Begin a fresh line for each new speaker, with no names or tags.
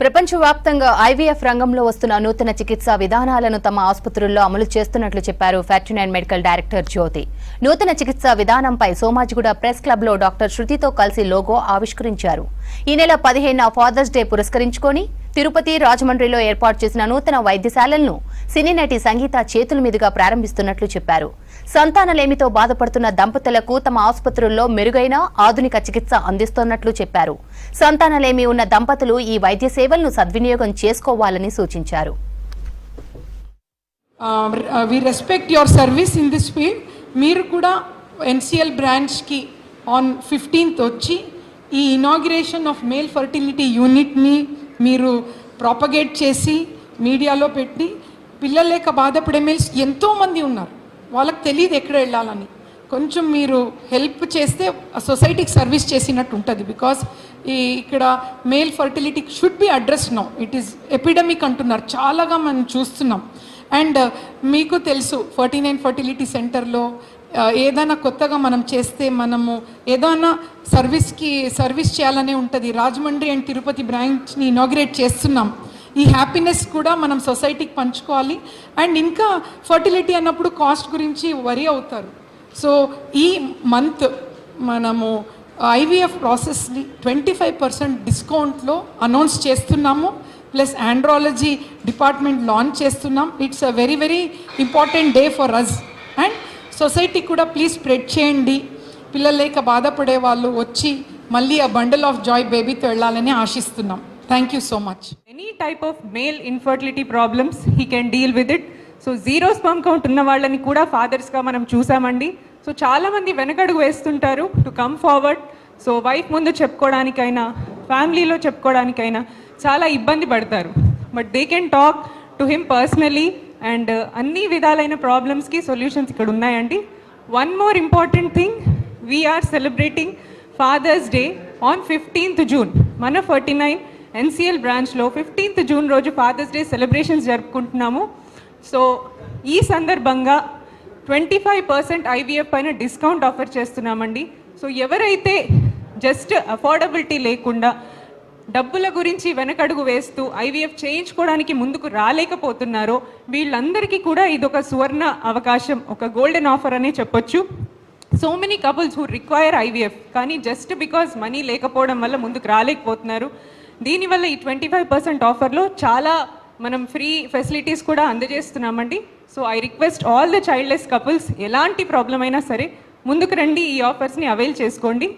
ప్రపంచవ్యాప్తంగా ఐవీఎఫ్ రంగంలో వస్తున్న నూతన చికిత్సా విధానాలను తమ ఆసుపత్రుల్లో అమలు చేస్తున్నట్లు చెప్పారు 49 మెడికల్ డైరెక్టర్ జ్యోతి. నూతన చికిత్సా విధానంపై సోమాజిగూడ ప్రెస్ క్లబ్ లో డాక్టర్ శృతితో కలిసి లోగో ఆవిష్కరించారు. ఈ నెల 15న ఫాదర్స్ డే పురస్కరించుకొని తిరుపతి, రాజమండ్రిలో ఏర్పాటు చేసిన నూతన వైద్యశాలలను సినీ నటి సంగీత చేతుల మీదుగా ప్రారంభిస్తున్నట్లు చెప్పారు. సంతానలేమితో బాధపడుతున్న దంపతులకు తమ ఆసుపత్రుల్లో మెరుగైన ఆధునిక చికిత్స అందిస్తున్నట్లు చెప్పారు. సంతానలేమి ఉన్న దంపతులు ఈ వైద్య సేవలను సద్వినియోగం చేసుకోవాలని సూచించారు.
We respect your service in this field. మీరు కూడా NCL బ్రాంచ్కి on 15th వచ్చి ఈ ఇనాగ్రేషన్ ఆఫ్ మేల్ ఫర్టిలిటీ యూనిట్ని మీరు ప్రాపగేట్ చేసి మీడియాలో పెట్టి పిల్లలు లేక బాధపడే మేల్స్ ఎంతోమంది ఉన్నారు, వాళ్ళకి తెలియదు ఎక్కడ వెళ్ళాలని. కొంచెం మీరు హెల్ప్ చేస్తే సొసైటీకి సర్వీస్ చేసినట్టు ఉంటుంది. బికాస్ ఇక్కడ male fertility should be address now. It is epidemic అంటున్నారు, చాలాగా మనం చూస్తున్నాం. అండ్ మీకు తెలుసు 49 ఫర్టిలిటీ సెంటర్లో ఏదైనా కొత్తగా మనం చేస్తే మనము ఏదైనా సర్వీస్ చేయాలనే ఉంటుంది. రాజమండ్రి అండ్ తిరుపతి బ్రాంచ్ని ఇనాగ్రేట్ చేస్తున్నాం. ఈ హ్యాపీనెస్ కూడా మనం సొసైటీకి పంచుకోవాలి. అండ్ ఇంకా ఫర్టిలిటీ అన్నప్పుడు కాస్ట్ గురించి వరీ అవుతారు. సో ఈ మంత్ మనము ఐవీఎఫ్ ప్రాసెస్ని 25% డిస్కౌంట్లో అనౌన్స్ చేస్తున్నాము. ప్లస్ ఆండ్రాలజీ డిపార్ట్మెంట్ లాంచ్ చేస్తున్నాం. It's a very very important day for us. And society కూడా ప్లీజ్ స్ప్రెడ్ చేయండి. పిల్లలు లేక బాధపడే వాళ్ళు వచ్చి మళ్ళీ ఆ బండిల్ ఆఫ్ జాయ్ బేబీతో వెళ్ళాలని ఆశిస్తున్నాం. Thank you so much.
Any type of male infertility problems he can deal with it. So 0 sperm count ఉన్న వాళ్ళని కూడా ఫాదర్స్గా మనం చూసామండి. సో చాలామంది వెనకడుగు వేస్తుంటారు to come forward. So wife ముందు చెప్పుకోవడానికైనా, ఫ్యామిలీలో చెప్పుకోవడానికైనా చాలా ఇబ్బంది పడతారు. But they can talk to him personally. And అన్ని విధాలైన ప్రాబ్లమ్స్కి సొల్యూషన్స్ ఇక్కడ ఉన్నాయండి. One more important thing, we're celebrating Father's Day on 15th June. మన 49 NCL బ్రాంచ్లో 15th June రోజు ఫాదర్స్ డే సెలబ్రేషన్స్ జరుపుకుంటున్నాము. సో ఈ సందర్భంగా 25% ఐవీఎఫ్ పైన డిస్కౌంట్ ఆఫర్ చేస్తున్నామండి. సో ఎవరైతే జస్ట్ అఫోర్డబిలిటీ లేకుండా డబ్బుల గురించి వెనకడుగు వేస్తూ ఐవీఎఫ్ చేయించుకోవడానికి ముందుకు రాలేకపోతున్నారో వీళ్ళందరికీ కూడా ఇదొక సువర్ణ అవకాశం, ఒక గోల్డెన్ ఆఫర్ అనే చెప్పొచ్చు. So many couples who require IVF కానీ జస్ట్ బికాజ్ మనీ లేకపోవడం వల్ల ముందుకు రాలేకపోతున్నారు. దీనివల్ల ఈ 25% ఆఫర్లో చాలా మనం ఫ్రీ ఫెసిలిటీస్ కూడా అందజేస్తున్నామండి. So I request all the childless couples, ఎలాంటి ప్రాబ్లం అయినా సరే ముందుకు రండి, ఈ ఆఫర్స్ని అవైల్ చేసుకోండి.